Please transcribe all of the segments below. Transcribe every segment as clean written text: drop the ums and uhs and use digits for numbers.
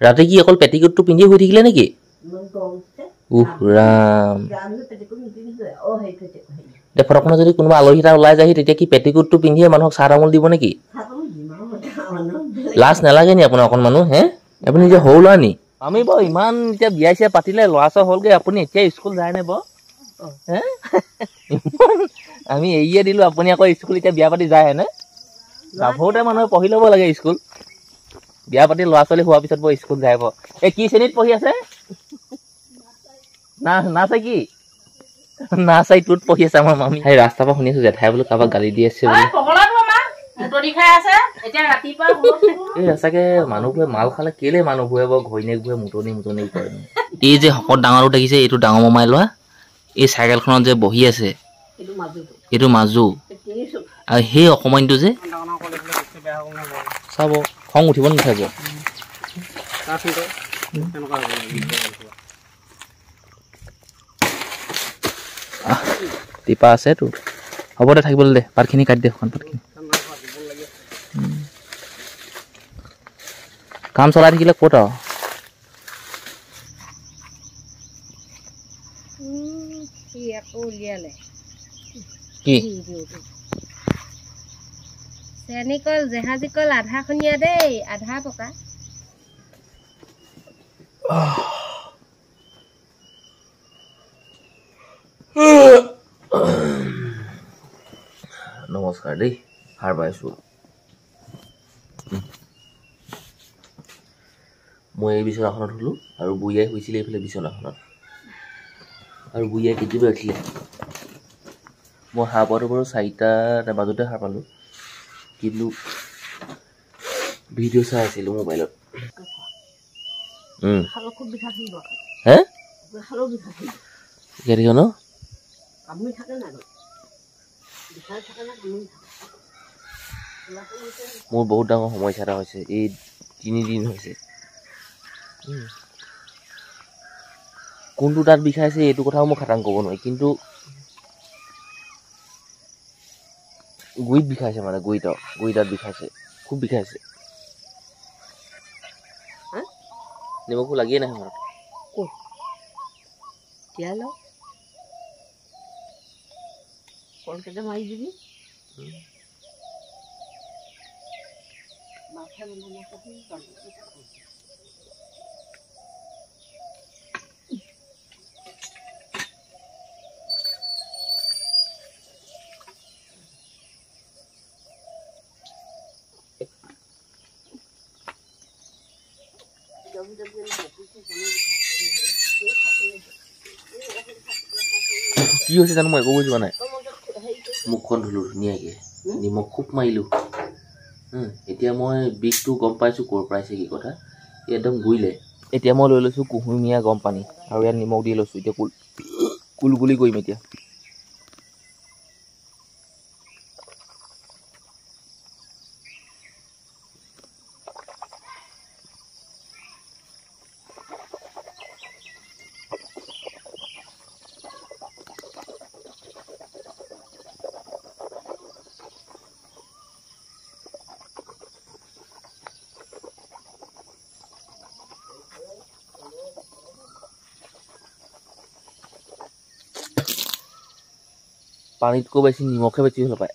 ৰাতি কি অকল পেটিকোটটো পিন্ধি শুই থাকিলে নেকি? ৰাম ফটকনে যদি কোনোবা আলহী এটা ওলাই যায়হি তেতিয়া কি পেটিকোটটো পিন্ধিয়ে মানুহক চাহ তামোল দিব নেকি? লাজ নালাগে নি আপোনাৰ অকণমানো? হে আপুনি যে সৰু ল'ৰা নি? আমি বাৰু ইমান এতিয়া বিয়া চিয়া পাতিলে ল'ৰা ছোৱা হ'লগে, আপুনি এতিয়া স্কুল যায় নে বাৰু? হে আমি এৰিয়ে দিলো, আপুনি আকৌ স্কুল এতিয়া বিয়া পাতি যায় হেনে? গাভৰুতে মানুহে পঢ়ি ল'ব লাগে স্কুল। বিয়া পাতি ল'ৰা ছোৱালী হোৱাৰ পিছত বৰ স্কুল যায় বাৰু। এই কি শ্ৰেণীত পঢ়ি আছে? নাচাই কি? নাচাই তোত পঢ়ি আছে আমাৰ মামী। সেই ৰাস্তাৰ পৰা শুনিছো জেঠাই বোলো কাৰোবাক গালি দি আছে বোলো। এই সঁচাকে মানুহবোৰে মাল খালে কেলে মানুহবোৰে বাৰু ঘৈণীয়েকবোৰে মুতনি কৰে? এই যে শকত ডাঙৰটো দেখিছে, এইটো ডাঙৰ মামাই লোৱা। এই চাইকেলখনত যে বহি আছে এইটো মাজু, আৰু সেই অকমানটো যে চাব খং উঠিব নাথাকিব। টিপা আছে তোৰ, হ'ব দে থাকিবলৈ দে, পাতখিনি কাটি দে। পাতখিনি কাম চলাই থাকিলে ক'ত আৰু কি চেনিকল জেহাজী কল আধা খনীয়া দেই, আধা পকা। নমস্কাৰ দেই, সাৰ পাইছোঁ। মই এই বিচনাখনত শুলোঁ আৰু বুঢ়ীয়াই শুইছিলে এইফালে বিচনাখনত, আৰু বুঢ়ীয়াই কেতিয়াবা উঠিলে। মই সাৰ পোৱাটো বাৰু 4টা বাজোতে সাৰ পালোঁ, কিন্তু ভিডিঅ' চাই আছিলোঁ মোবাইলত। হে কেনেকৈ ন? মোৰ বহুত ডাঙৰ সমস্যা এটা হৈছে, এই 3 দিন হৈছে। কোনটো তাত বিষাইছে এইটো কথাও মই খাটাং ক'ব নোৱাৰি, কিন্তু গুৰিত বিষাইছে, মানে গুৰি তাত বিষাইছে, খুব বিষাইছে। নিমখো লাগিয়ে নাই ঘৰত। মাৰি দিবি। কি হৈছে জানো, মই একো বুজি পোৱা নাই। মুখখন ধুলোঁ ধুনীয়াকৈ, নিমখ খুব মাৰিলোঁ। এতিয়া মই বিষটো গম পাইছোঁ ক'ৰ পৰা আহিছে কি কথা। একদম গুৰিলে। এতিয়া মই লৈ লৈছোঁ কুহুমীয়া গৰম পানী আৰু ইয়াত নিমখ দি লৈছোঁ। এতিয়া কুলকুলি কৰিম এতিয়া। পানীতকৈ বেছি নিমখে বেছি হ'ল পায়।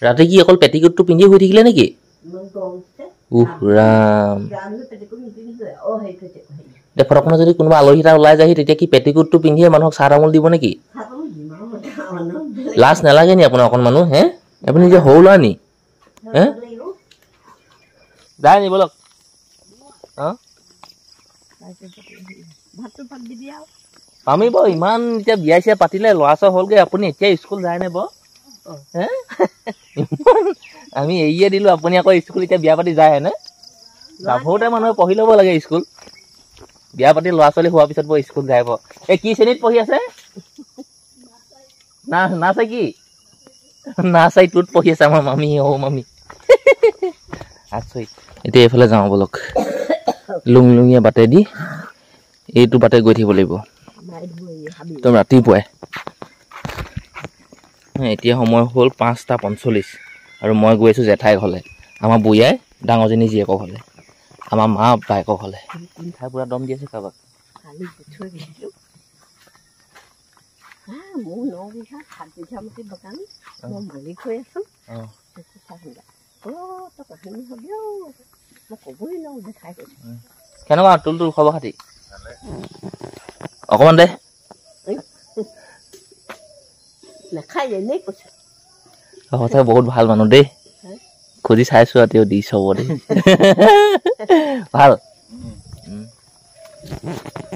ৰাতি কি অকল পেটিকোটটো পিন্ধি শুই থাকিলে নেকি? ৰাম ফটকনে যদি কোনোবা আলহী এটা ওলাই যায়হি তেতিয়া কি পেটিকোটটো পিন্ধিয়ে মানুহক চাহ তামোল দিব নেকি? লাজ নালাগে নি আপোনাৰ অকণমানো? হে আপুনি যে সৰু ল'ৰা নি? হে যায় নি বলক। আমি বাৰু ইমান এতিয়া বিয়া চিয়া পাতিলে ল'ৰা ছোৱা হ'লগে, আপুনি এতিয়া স্কুল যায় নে বাৰু? হে আমি এৰিয়ে দিলো, আপুনি আকৌ স্কুল এতিয়া বিয়া পাতি যায় হেনে? গাভৰুতে মানুহে পঢ়ি ল'ব লাগে স্কুল। বিয়া পাতি ল'ৰা ছোৱালী হোৱাৰ পিছত বৰ স্কুল যায় বাৰু। এই কি শ্ৰেণীত পঢ়ি আছে? নাচাই কি? নাচাই তোত পঢ়ি আছে আমাৰ মামী, অ মামী। আচৰিত। এতিয়া এইফালে যাওঁ বলক, লুংলুঙীয়া বাটেদি এইটো বাটে গৈ থাকিব লাগিব একদম ৰাতিপুৱাই। এতিয়া সময় হ'ল 5:45 আৰু মই গৈ আছোঁ জেঠাই ঘৰলৈ, আমাৰ বুঢ়ীয়াই ডাঙৰজনী জীয়েকৰ ঘৰলৈ। আমাৰ মা বাইকৰ হ'লে খাই পুৰা দম দি আছে কাৰোবাক কালি থৈ দিছিলোঁ মোৰ 9 বিঘা 7 বিঘা মাটি বাগান মই মালিক হৈ আছোঁ তই কাহিনী হ'লেও মই ক'বই নোৱাৰোঁ দেখাই কৈছোঁ কেনেকুৱা তুল খবৰ খাতি অকণমান দে নাখাই এনেই কৈছে সঁচাকৈ বহুত ভাল মানুহ দেই খুজি চাইছো আৰু তেওঁ দিছ হ'ব দেই ভাল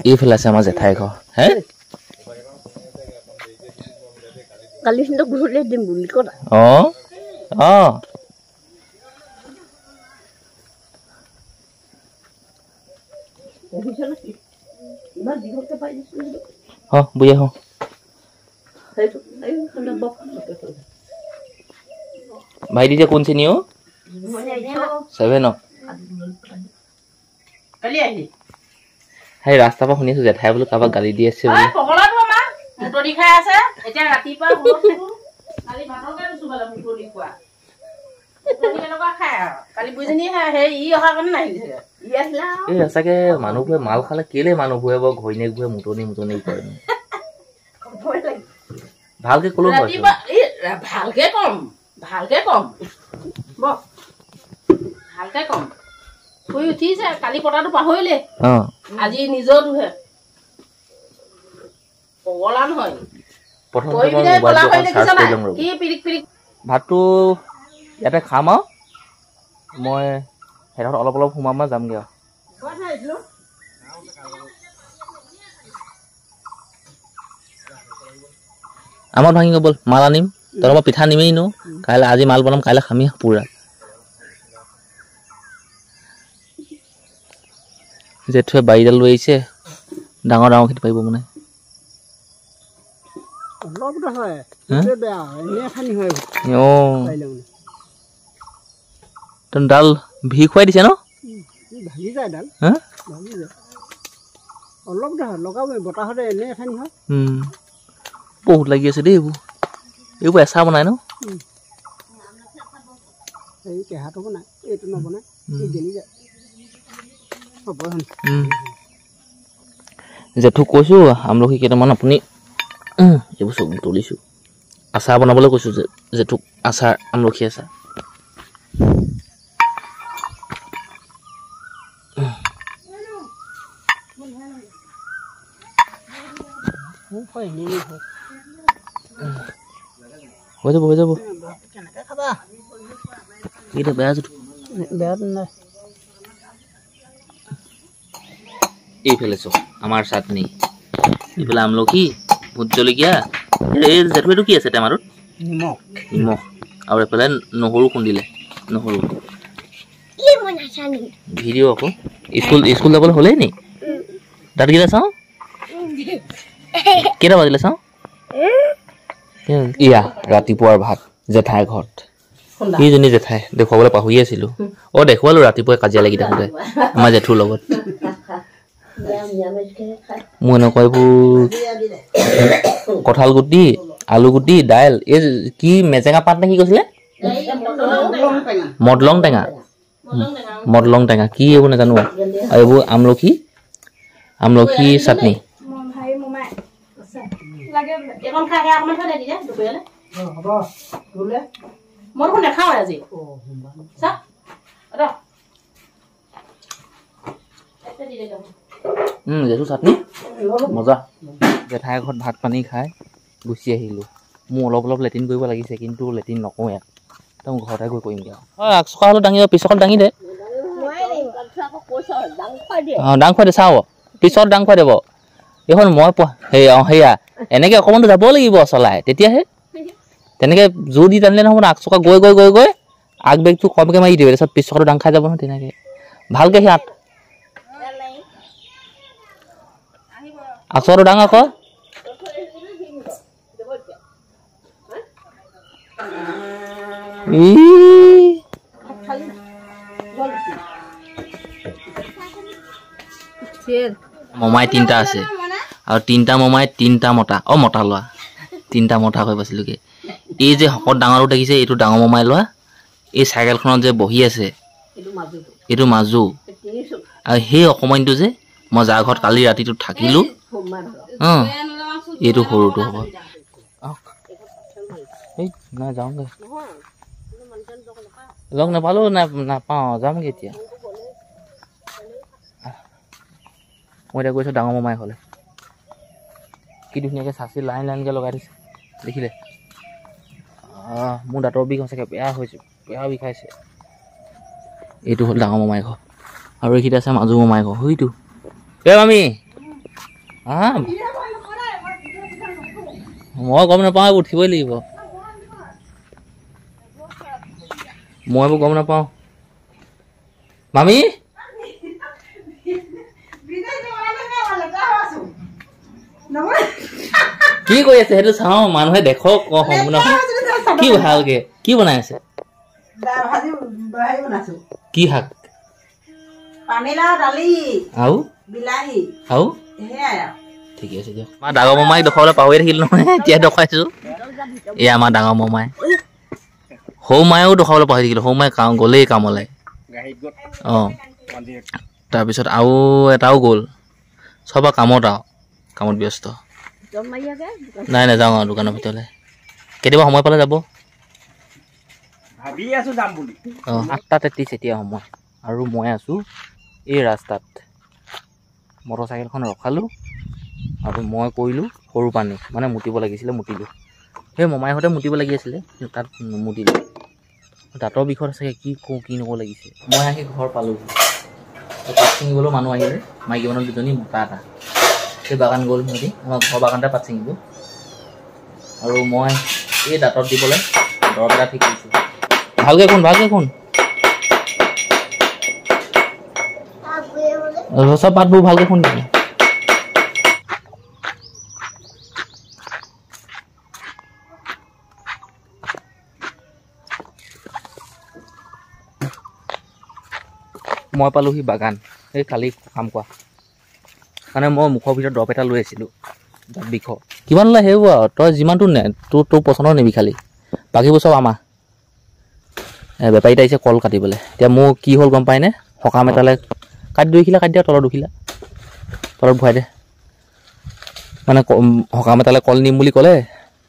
এইফালে আছে আমাৰ জেঠাই ঘৰ হে কালি সিহঁতক ঘূৰিলে দিম বুলি ক'লা ইমান দীঘলকৈ পাই দিছোঁ বুঢ়ী আহোঁ ভাইটি যে কোন শ্ৰেণী অ' 7 কালি আহিলি সেই ৰাস্তাৰ পৰা শুনিছো জেঠাই বোলো কাৰোবাক গালি দি আছে বোলে মুতৰি খাই আছে এতিয়া ৰাতিপুৱা কালি ভাতকে দিছোঁ বোলে মুতৰি খোৱা কেনেকুৱা খাই আৰু কালি বুজিনি সেই ই অহাৰ কাৰণে নাহিলে ই আহিলে এই সঁচাকে মানুহবোৰে মাল খালে কেলে মানুহবোৰে বাৰু ঘৈণীয়েকবোৰে মুতনি কৰে ভালকে ক'লো ভালকে কম ভালকে কম শুই উঠিছে কালি পতাটো পাহৰিলে আজি নিজৰটোহে পগলা নহয় ভাতটো ইয়াতে খাম আৰু মই সেইডোখৰত অলপ সোমাম আৰু যামগৈ আৰু আমাৰ ভাঙি গ'ল মাল আনিম তহঁতৰ পিঠা নিমেই নো কাইলৈ আজি মাল বনাম কাইলৈ খামি পুৰা জেঠুৱে বাৰীডাল লৈ আহিছে ডাঙৰ খেতি পাৰিব মানে ডাল ভি খুৱাই দিছে ন বহুত লাগি আছে দেই এইবোৰ এচা বনাই ন জেঠুক কৈছো আমলখি কেইটামান আপুনি এইবোৰ চব তুলিছো আচাৰ বনাবলৈ কৈছো জেঠুক আচাৰ আমলখি আচাৰ হৈ যাব এইটো বেয়া এইফালে চব আমাৰ চাটনি এইফালে আমলখি ভোট জলকীয়া এই জেঠুৱেটো কি আছে টেমাটোত নিমখ আৰু এইফালে নহৰু খুন্দিলে নহৰু ভিডিঅ' আকৌ স্কুল যাবলৈ হ'লেই নি দাঁতকেইটা চাওঁ কেইটা বাজিলে চাওঁ ইয়া ৰাতিপুৱাৰ ভাত জেঠাই ঘৰত এইজনী জেঠাই দেখুৱাবলৈ পাহৰি আছিলো দেখুৱালো ৰাতিপুৱাই কাজিয়া লাগি থাকোঁতে আমাৰ জেঠুৰ লগত মোৰ এনেকুৱা এইবোৰ কঁঠাল গুটি আলু গুটি দাইল এই কি মেজেঙা পাত নে কি কৈছিলে মদলং টেঙা কি এইবোৰ নাজানো আৰু এইবোৰ আমলখি চাটনি জেঠু চাটনি মজা জেঠাই ঘৰত ভাত পানী খাই গুচি আহিলোঁ মোৰ অলপ লেট্ৰিন কৰিব লাগিছে কিন্তু লেট্ৰিন নকওঁ ইয়াত একদম ঘৰতে গৈ কৰিমগৈ আৰু আগচকা হ'লেও দাঙি পিছত দাঙি দে ডাং খুৱাই দে চাওঁ পিছত ডাং খুৱাই দিব এইখন মই সেয়া এনেকৈ অকণমানতো যাব লাগিব চলাই তেতিয়াহে তেনেকৈ জোৰ দি টানিলে নহ'ব ন আগচকা গৈ আগ বেগটো কমকৈ মাৰি দিব তাৰপিছত পিছ চকাটো ডাং খাই যাব নহয় তেনেকৈ ভালকৈ সিয়াত আগচকাটো ডাং আকৌ মমাই 3টা আছে আৰু 3টা মমাই 3টা মতা মতা লোৱা 3টা মতা হৈ পাইছিলোগে এই যে শকত ডাঙৰটো দেখিছে এইটো ডাঙৰ মমাই লোৱা এই চাইকেলখনত যে বহি আছে এইটো মাজু আৰু সেই অকমানটো যে মই যাৰ ঘৰত কালি ৰাতিটো থাকিলোঁ অঁ এইটো সৰুটো হ'ব এই নাই যাওঁগৈ লগ নাপালেও নাপাওঁ যামগৈ এতিয়া মই এতিয়া গৈছোঁ ডাঙৰ মামাই হ'লে কি ধুনীয়াকৈ চাচি লাইন লাইনকৈ লগাই দিছে দেখিলে মোৰ দাঁতৰ বিষ সঁচাকৈ বেয়া হৈছে বেয়া বিষাইছে এইটো হ'ল ডাঙৰ মামাই ঘৰ আৰু এইখিনিত আছে মাজু মামাই ঘৰ সইটো এই মামী মই গম নাপাওঁ উঠিবই লাগিব মই এইবোৰ গম নাপাওঁ মামী কি কৰি আছে সেইটো চাওঁ মানুহে দেখক কি ভালকে কি বনাই আছে কি শাক আৰু ঠিকে আছে দিয়ক আমাৰ ডাঙৰ মামাই দেখুৱাবলৈ পাহৰি থাকিলোঁ নহয় এতিয়া দেখুৱাইছোঁ এই আমাৰ ডাঙৰ মামাই সৰু মায়েও দেখুৱাবলৈ পাহৰি থাকিলোঁ সৰু মায়ে গ'লেই কামলৈ অঁ তাৰপিছত আৰু এটাও গ'ল চব কামত ব্যস্ত নাই নাযাওঁ আৰু দোকানৰ ভিতৰলৈ কেতিয়াবা সময় পালে যাব অঁ 8:33 এতিয়া সময় আৰু মই আছোঁ এই ৰাস্তাত মটৰচাইকেলখন ৰখালোঁ আৰু মই কৰিলোঁ সৰু পানী মানে মুতিব লাগিছিলে মুতিলোঁ সেই মমাইহঁতে মুতিব লাগি আছিলে তাত নুমুতিলোঁ দাঁতৰ বিষত আছে কি কওঁ কি নকওঁ লাগিছে মই আহি ঘৰ পালোঁ পাত ছিঙিবলৈও মানুহ আহিলে মাইকী মানুহ দুজনী মতা এটা সেই বাগান গ'ল সিহঁতি আমাৰ ঘৰ বাগানতে পাত ছিঙিব আৰু মই এই দাঁতত দিবলৈ দৰৱ এটা ঠিক কৰিছোঁ ভালকৈ কোন চব পাতবোৰ ভালকৈ শুন মই পালোহি বাগান এই কালি কাম কৰা মানে মই মুখৰ ভিতৰত দৰৱ এটা লৈ আছিলোঁ দাঁত বিষ কিমান ওলাই সেইবোৰ আৰু তই যিমানটো নে তোৰ পচন্দৰ নিবি খালি বাকীবোৰ চব আমাৰ বেপাৰীত আহিছে কল কাটিবলৈ এতিয়া মোৰ কি হ'ল গম পায়নে সকাম এটালৈ কাটি দুখিলা কাটি দিয়া তলত দুখিলা তলত ভৰাই দে মানে সকাম এটালৈ কল নিম বুলি ক'লে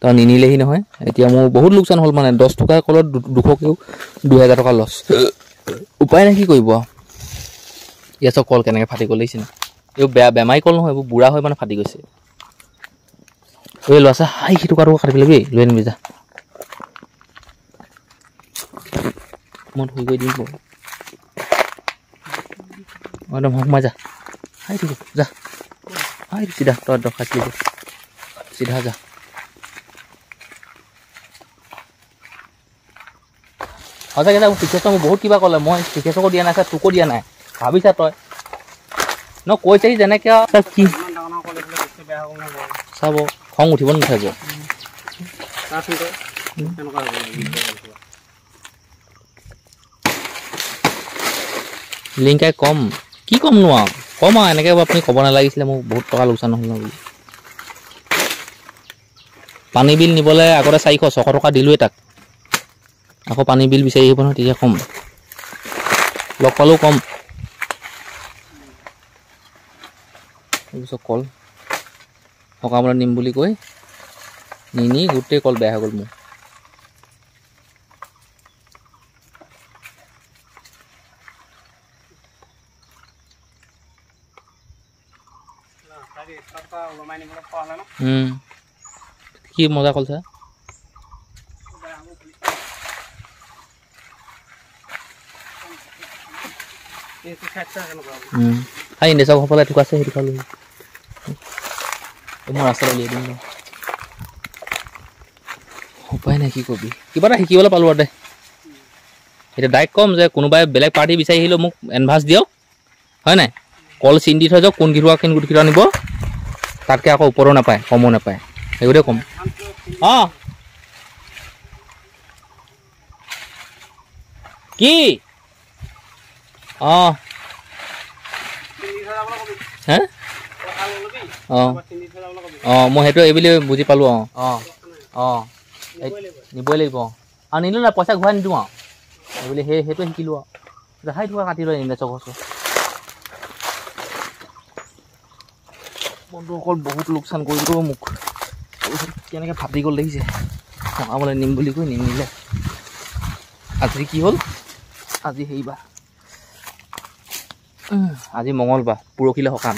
তই নিনিলেহি নহয় এতিয়া মোৰ বহুত লোকচান হ'ল মানে 10 টকাৰ কলত 200কেও 2000 টকা লছ উপায় নাই কি কৰিব ইয়াত চব কল কেনেকৈ ফাটি গ'ল দেখিছে এইবোৰ বেমাৰী কল নহয় এইবোৰ বুঢ়া হৈ মানে ফাটি গৈছে এই ল'ৰা আছে হাই সেইটো কাটো কাটি পেলাবি লৈ আনিবি যা মই ধুই গৈ দিম একদম সোমাই যা হাই দিব যা হাই চিধা তই দৰখাস্ত দিব চিধা যা সঁচাকৈ যা চিকিৎসক মোক বহুত কিবা ক'লে মই চিকিৎসকো দিয়া নাই ছাৰ তোকো দিয়া নাই ভাবিছা তই ন কৈছেহি যেনেকৈ কি চাব খং উঠিব নাথাকিব লিংকাই কম কি কম নো আৰু কম আৰু এনেকৈ আপুনি ক'ব নালাগিছিলে মোক বহুত টকা লোকচান হ'ল ন বুলি পানী বিল নিবলৈ আগতে 400-600 টকা দিলোঁৱেই তাক আকৌ পানী বিল বিচাৰি আহিব নহয় তেতিয়া কম লগ পালেও কম তাৰপিছত কল সকামলৈ নিম বুলি কৈ নি গোটেই কল বেয়া হৈ গ'ল মোৰ কি মজা কল ছাৰ ইণ্ডেচক সকলে এটুকুৰা আছে সেইটো খালোঁ মই ৰাস্তাত উলিয়াই দিম উপায় নাই কি কবি কিবা এটা শিকিবলৈ পালোঁ আৰু দে এতিয়া ডাইৰেক্ট ক'ম যে কোনোবাই বেলেগ পাৰ্টি বিচাৰি আহিলেও মোক এডভান্স দিয়ক হয় নাই কল চিন দি থৈ যাওক কোন কেইটকা নিব তাতকৈ আকৌ ওপৰো নাপায় কমো নাপায় সেইটোৱে ক'ম অঁ কি অঁ হে অঁ অঁ মই সেইটো এইবুলি বুজি পালোঁ অঁ অঁ নিবই লাগিব আৰু নিলোঁ নাই পইচা ঘূৰাই নিদিওঁ আৰু এইবুলি সেইটোৱে শিকিলোঁ আৰু দেখাই থকা কাটি লৈ ইণ্ডাষ্ট্ৰি বন্ধুসকল বহুত লোকচান কৰি দিব মোক কেনেকৈ ফাটি গ'ল দেখিছে মকাবলৈ নিম বুলি কৈ নিমিলে আজি কি হ'ল আজি সেইবা আজি মঙলবাৰ পৰহিলে সকাম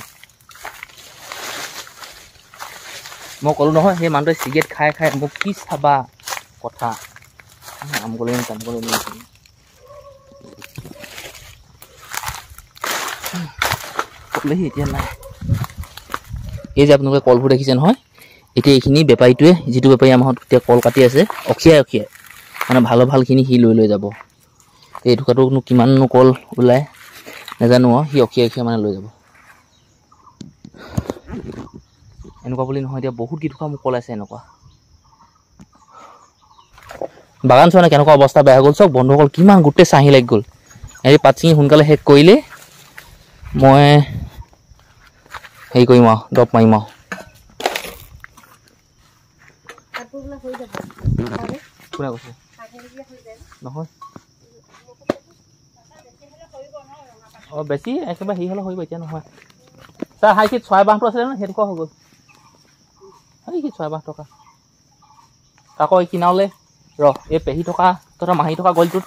মই ক'লোঁ নহয় সেই মানুহটোৱে চিগাৰেট খাই খাই মোক কি চাবা কথা আমগলৈ তামগলৈ ক'লেহি এতিয়া নাই এই যে আপোনালোকে কলবোৰ দেখিছে নহয় এতিয়া এইখিনি বেপাৰীটোৱে যিটো বেপাৰী আমাৰ এতিয়া কল কাটি আছে অখিয়াই মানে ভালখিনি সি লৈ যাব এই ঢুকাটোনো কিমাননো কল ওলায় নাজানো সি অখিয়াই মানে লৈ যাব এনেকুৱা বুলি নহয় এতিয়া বহুত কেইটুকা মোক কল আছে এনেকুৱা বাগান চোৱা নাই কেনেকুৱা অৱস্থা বেয়া হৈ গ'ল চব বন্ধুসকল কিমান গোটেই চাহি লাগি গ'ল হেৰি পাত ছিঙি সোনকালে শেষ কৰিলে মই হেৰি কৰিম আৰু দৰৱ মাৰিম আৰু কোনে কৈছে নহয় অঁ বেছি একেবাৰে হেৰি হ'লে হৈ এতিয়া নহয় ছাৰ হাইকিত চৰাই বাঁহটো আছিলে নহয় সেইটো হৈ গ'ল হাইকিত চৰাই বাঁহ টকা আকৌ এই কিনাৰলৈ এই পেহী থকা তথা মাহী থকা গলিটোত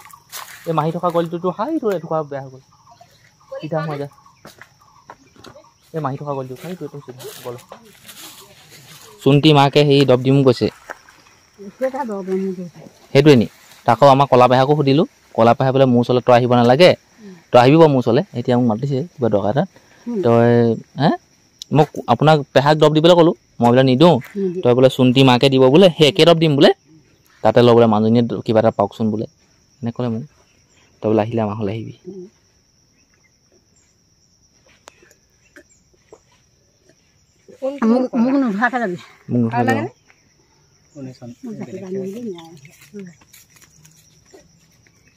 এই মাহী থকা গলিটোতো হাইটো এটুকুৰা বেয়া হৈ গ'ল চিধা হৈ যায় এই মাহী থকা গলিটো হাইটো এইটো চিধা গ'ল চুন্তি মাকে সেই দৰৱ দিম কৈছে সেইটোৱে নি তাকো আমাৰ কলা পেহাকো সুধিলোঁ কলা পেহা বোলে মোৰ ওচৰলৈ তই আহিব নালাগে তই আহিবি বাৰু মোৰ ওচৰলৈ এতিয়া মোক মাতিছে কিবা দৰকাৰ এটাত তই মোক আপোনাক পেহাক দৰৱ দিবলৈ ক'লোঁ মই বোলে নিদিওঁ তই বোলে চুন্তি মাকে দিব বোলে সেই একে দৰৱ দিম বোলে তাতে লগ বোলে মানুহজনীয়ে কিবা এটা পাওকচোন বোলে এনে ক'লে মোক তই বোলে আহিলে আমাৰ হ'লে আহিবি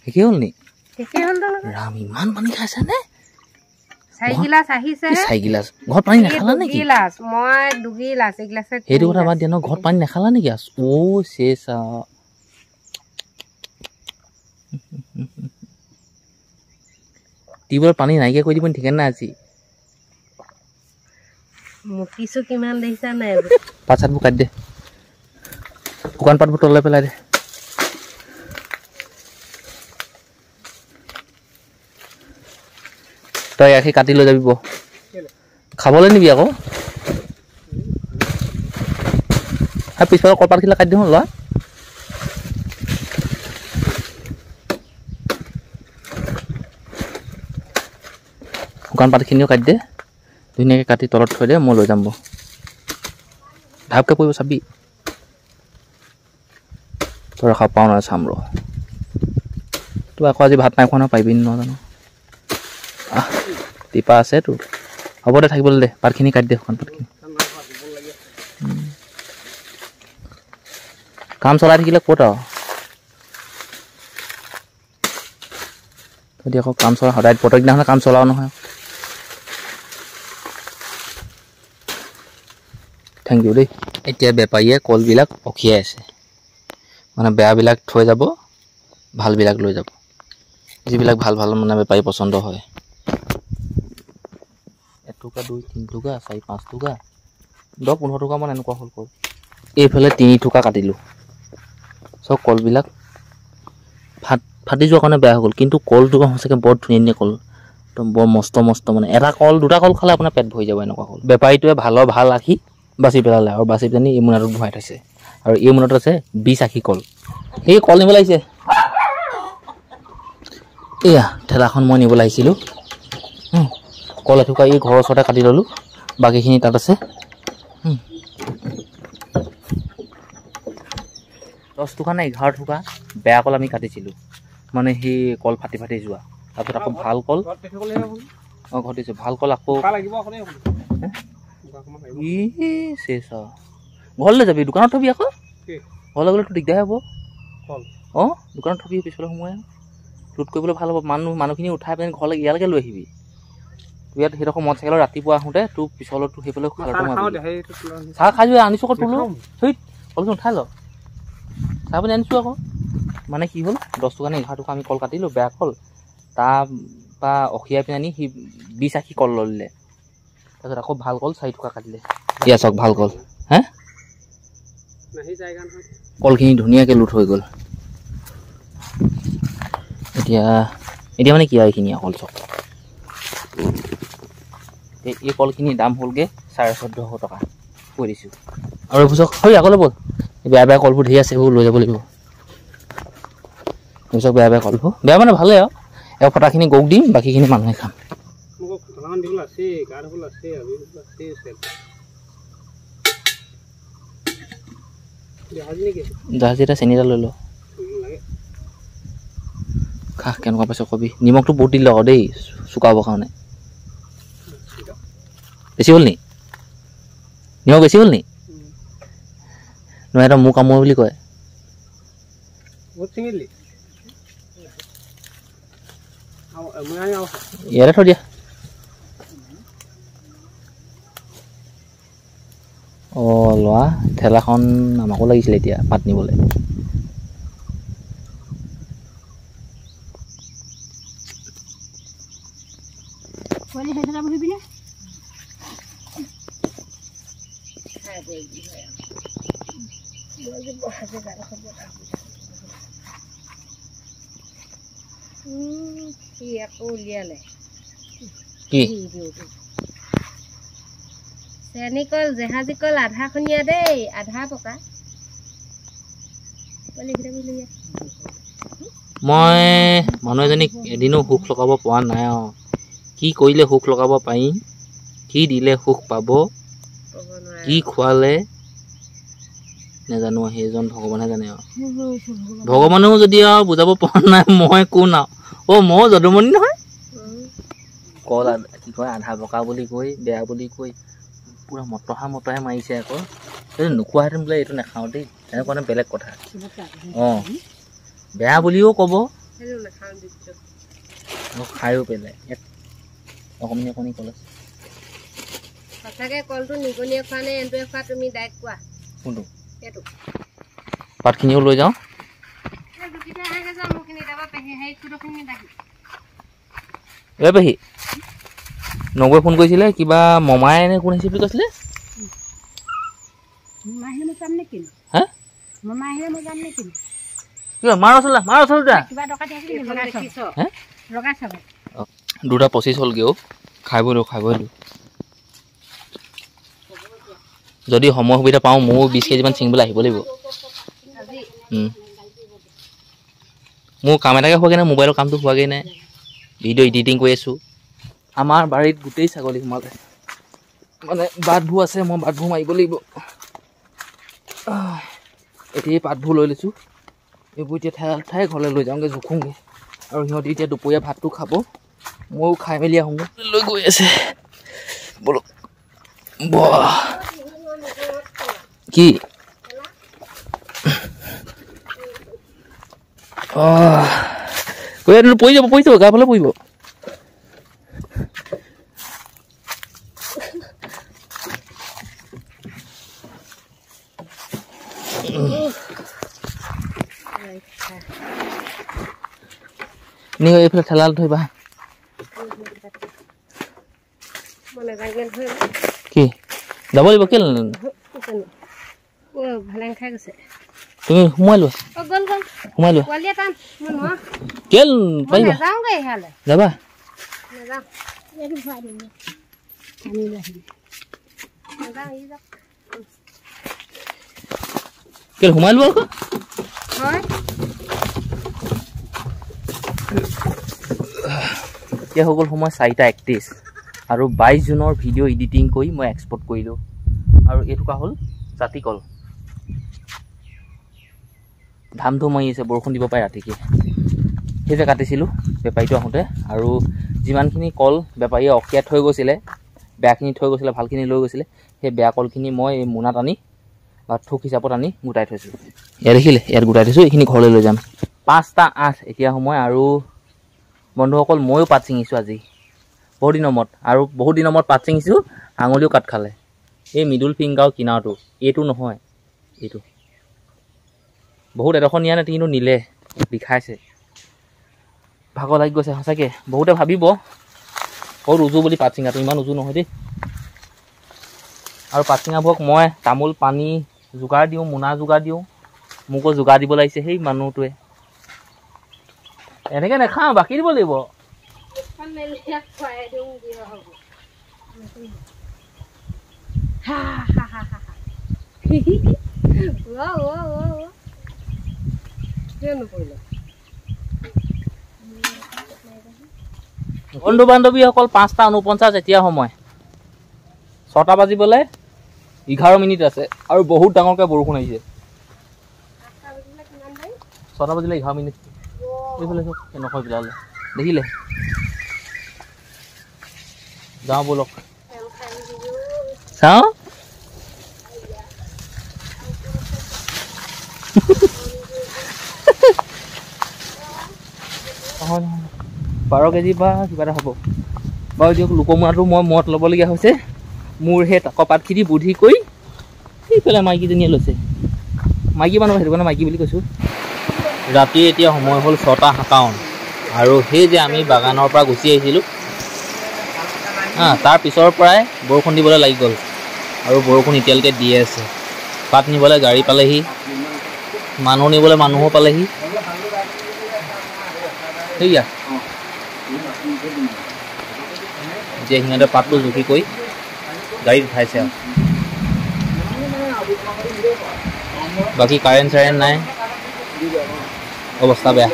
একে হ'ল নি ৰাম ইমান পানী খাইছা নে 4 গিলাচ আহিছে 4 গিলাচ ঘৰত পানী নাখালা নেকি গিলাচ মই 2 গিলাচ এক গিলাছে সেইটো কথা বাদ দিয়া ন ঘৰত পানী নাখালা নেকি চেচা টিউবৱেলৰ পানী নাইকিয়া কৰি দিব ঠিক নাই আজি মুতিছো কিমান দেখিছা নাই পাত চাতবোৰ কাটি দে শুকান পাতবোৰ তললৈ পেলাই দে তই ইয়াকে কাটি লৈ যাবি খাবলৈ নিবি আকৌ পিছফালে কলপাতখিলা কাটি দিওঁ ল'ৰা শুকান পাতখিনিও কাটি দে ধুনীয়াকৈ কাটি তলত থৈ দে মই লৈ যাম বাৰু ঢাপকৈ পৰিব চাবি তই ৰখা পাওঁ নহয় চাম ৰ তোৰ আকৌ আজি ভাত নাই খোৱা নহয় পাৰিবি নাজানো টিপা আছে তোৰ হ'ব দে থাকিবলৈ দে পাতখিনি কাটি দে শুকান পাতখিনি কাম চলাই থাকিলে ক'ত আৰু তহঁতি আকৌ কাম চলা সদায় প্ৰত্যেক দিনাখনে কাম চলাও নহয় থেংক ইউ দেই এতিয়া বেপাৰীয়ে কলবিলাক অখিয়াই আছে মানে বেয়াবিলাক থৈ যাব ভালবিলাক লৈ যাব যিবিলাক ভাল মানে বেপাৰী পচন্দ হয় 1 টকা 2 3 টকা 4 5 টকা 10 15 টকামান এনেকুৱা হ'ল কল এইফালে 3 টকা কাটিলোঁ চব কলবিলাক ফাটি যোৱাৰ কাৰণে বেয়া হৈ গ'ল কিন্তু কলটো সঁচাকৈ বৰ ধুনীয়া কল একদম বৰ মস্ত মানে এটা কল 2টা কল খালে আপোনাৰ পেট ভৰি যাব এনেকুৱা কল বেপাৰীটোৱে ভাল আখি বাচি পেলালে আৰু বাচি পেলানি এই মোনাটোত ভৰাই থৈছে আৰু এই মোনাটোত আছে 20 আখি কল সেই কল নিবলৈ আহিছে এয়া ঠেলাখন মই নিবলৈ আহিছিলোঁ কল এথুকা এই ঘৰৰ ওচৰতে কাটি ল'লোঁ বাকীখিনি তাত আছে 10 টকা নে 11 টকা বেয়া কল আমি কাটিছিলোঁ মানে সেই কল ফাটি যোৱা তাৰপিছত আকৌ ভাল কল ঘটিছোঁ ভাল কল আকৌ চেচা ঘৰলৈ যাবি দোকানত থবি আকৌ ঘৰলৈ গ'লে তোৰ দিগদাৰ হ'ব দোকানত থবি পিছলৈ সোমোৱাই লোড কৰিবলৈ ভাল হ'ব মানুহখিনি উঠাই পেলাই ঘৰলৈ ইয়ালৈকে লৈ আহিবি তোৰ ইয়াত সেইডোখৰ মটৰচাইকেলত ৰাতিপুৱা আহোঁতে তোৰ পিছলৈ তোৰ সেইফালে চাহ খাই যোৱা আনিছোঁ আকৌ তোলো থৈত কলখিনি উঠাই ল চাহ পানী আনিছোঁ আকৌ মানে কি হ'ল 10 টকা নে 11 টকা আমি কল কাটিলোঁ বেয়া কল তাৰপৰা অখিয়াই পিনে আনি সি 20 আখি কল ল'লে তাৰপিছত আকৌ ভাল কল 4 টকা কাটিলে ইয়া চাওক ভাল কল হে কলখিনি ধুনীয়াকৈ লুট হৈ গ'ল এতিয়া মানে কি আৰু এইখিনি কল চাওক এই কলখিনিৰ দাম হ'লগৈ 1450 টকা কৈ দিছোঁ আৰু এইবোৰ চাওক হয় আগলৈ ব'ল বেয়া বেয়া কলবোৰ ধেৰ আছে এইবোৰ লৈ যাব লাগিব এইবোৰ চাওক বেয়া বেয়া কলবোৰ বেয়া মানে ভালেই আৰু এই ফটাখিনি গৌক দিম বাকীখিনি মানুহে খাম জাহাজী এটা চেনি এটা লৈ ল খা কেনেকুৱা পাইছ কবি নিমখটো বহুত দিলে আকৌ দেই চুকাবৰ কাৰণে বেছি হ'ল নি নিমখ বেছি হ'ল নি নহয় এটা মোক কামোৰ বুলি কয় ইয়াতে থৈ দিয়া অঁ লোৱা ঠেলাখন আমাকো লাগিছিলে এতিয়া পাত নিবলৈ চেনী কল জেহাজী কল আধা খনীয়া দেই আধা পকা মই মানুহ এজনীক এদিনো সুখ লগাব পৰা নাই আৰু কি কৰিলে সুখ লগাব পাৰিম কি দিলে সুখ পাব কি খোৱালে নাজানো সেইজন ভগৱানে জানে আৰু ভগৱানেও যদি আৰু বুজাব পৰা নাই মই কোন আৰু ময়ো যদুমণি নহয় কল কি কয় আধা পকা বুলি কৈ বেয়া বুলি কৈ পুৰা মটৰহে মাৰিছে আকৌ এইটো নোখোৱাহেঁতেন বোলে এইটো নাখাওঁ দেই তেনেকুৱা বেলেগ কথা অঁ বেয়া বুলিও ক'ব খায়ো পেলাই অকণি অকণি কল আছে সঁচাকৈ কলটো নিগনিয়ে খোৱা নে এন্দুৱে খোৱা তুমি ডাইৰেক্ট কোৱা কোনটো পাতখিনিও লৈ যাওঁ এই পেহী নগৈ ফোন কৰিছিলে কিবা মমাই নে কোন আহিছে বুলি কৈছিলে দুটা 25 হ'লগৈ খাই বলো যদি সময় সুবিধা পাওঁ ময়ো 20 কেজিমান ছিঙিবলৈ আহিব লাগিব মোৰ কাম এটাকে হোৱাগৈ নাই মোবাইলৰ কামটো হোৱাগৈ নাই ভিডিঅ' এডিটিং কৰি আছোঁ আমাৰ বাৰীত গোটেই ছাগলী সোমালে মানে বাটবোৰ আছে মই বাটবোৰ মাৰিব লাগিব এতিয়া পাতবোৰ লৈ লৈছোঁ এইবোৰ এতিয়া ঠাই ঘৰলৈ লৈ যাওঁগৈ জোখোঁগৈ আৰু সিহঁতি এতিয়া দুপৰীয়া ভাতটো খাব ময়ো খাই মেলি আহোঁগৈ লৈ গৈ আছে বোলো কি পৰি যাব গা ফালে পৰিব এইফালে ঠেলা ধৰিবা কি যাব লাগিব কেলে তুমি সোমাই লোৱা কেল পাৰিবা যাবা কেল সোমাই লোৱা আকৌ এতিয়া হৈ গ'ল সময় 4:31 আৰু 22 জুনৰ ভিডিঅ' এডিটিং কৰি মই এক্সপৰ্ট কৰিলোঁ আৰু এইটোকা হ'ল জাতিকল ধামধুম মাৰি আছে বৰষুণ দিব পাৰে ৰাতিকৈ সেই যে কাটিছিলোঁ বেপাৰীটো আহোঁতে আৰু যিমানখিনি কল বেপাৰীয়ে অকিয়াত থৈ গৈছিলে বেয়াখিনি থৈ গৈছিলে ভালখিনি লৈ গৈছিলে সেই বেয়া কলখিনি মই এই মোনাত আনি বা থোক হিচাপত আনি গোটাই থৈছোঁ ইয়াত দেখিলে ইয়াত গোটাই থৈছোঁ এইখিনি ঘৰলৈ লৈ যাম 5:08 এতিয়া সময় আৰু বন্ধুসকল ময়ো পাত ছিঙিছোঁ আজি বহুত দিনৰ মূৰত পাত ছিঙিছোঁ আঙুলিও কাট খালে এই মিডল ফিংগাৰ কিনাৰটো এইটো নহয় এইটো বহুত এডোখৰ নিয়া নাই কিন্তু নিলে বিষাইছে ভাগৰ লাগি গৈছে সঁচাকৈ বহুতে ভাবিব বহুত উজু বুলি পাত ছিঙাটো ইমান উজু নহয় দেই আৰু পাটচিঙাবোৰক মই তামোল পানী যোগাৰ দিওঁ, মোনা যোগাৰ দিওঁ। মোকো যোগাৰ দিব লাগিছে সেই মানুহটোৱে। এনেকৈ নাখাওঁ, বাকী দিব লাগিব। বন্ধু বান্ধৱীসকল 5:49 এতিয়া সময় 6টা বাজিবলৈ 11 মিনিট আছে আৰু বহুত ডাঙৰকৈ বৰষুণ আহিছে। 6টা বাজিলে 11 মিনিট। এইফালে নকয় বিলালে দেখিলে যাওঁ বলক চাওঁ। নহয় 12 কেজি বা কিবা এটা হ'ব বাৰু। দিয়ক লোকমুৱাটো মই মত ল'বলগীয়া হৈছে। মোৰ সেই কপাতখিনি বুদ্ধি কৰি সেইফালে মাইকীজনীয়ে লৈছে। মাইকী মানুহ সেইটো কাৰণে মাইকী বুলি কৈছোঁ। ৰাতি এতিয়া সময় হ'ল 6:57 আৰু সেই যে আমি বাগানৰ পৰা গুচি আহিছিলোঁ তাৰ পিছৰ পৰাই বৰষুণ দিবলৈ লাগি গ'ল আৰু বৰষুণ এতিয়ালৈকে দিয়ে আছে। পাত নিবলৈ গাড়ী পালেহি, মানুহ নিবলৈ মানুহো পালেহি। সেয়া এতিয়া সিহঁতে পাতটো জুখি কৰি গাড়ীত উঠাইছে আৰু বাকী কাৰেণ্ট চাৰেণ্ট নাই, অৱস্থা বেয়া।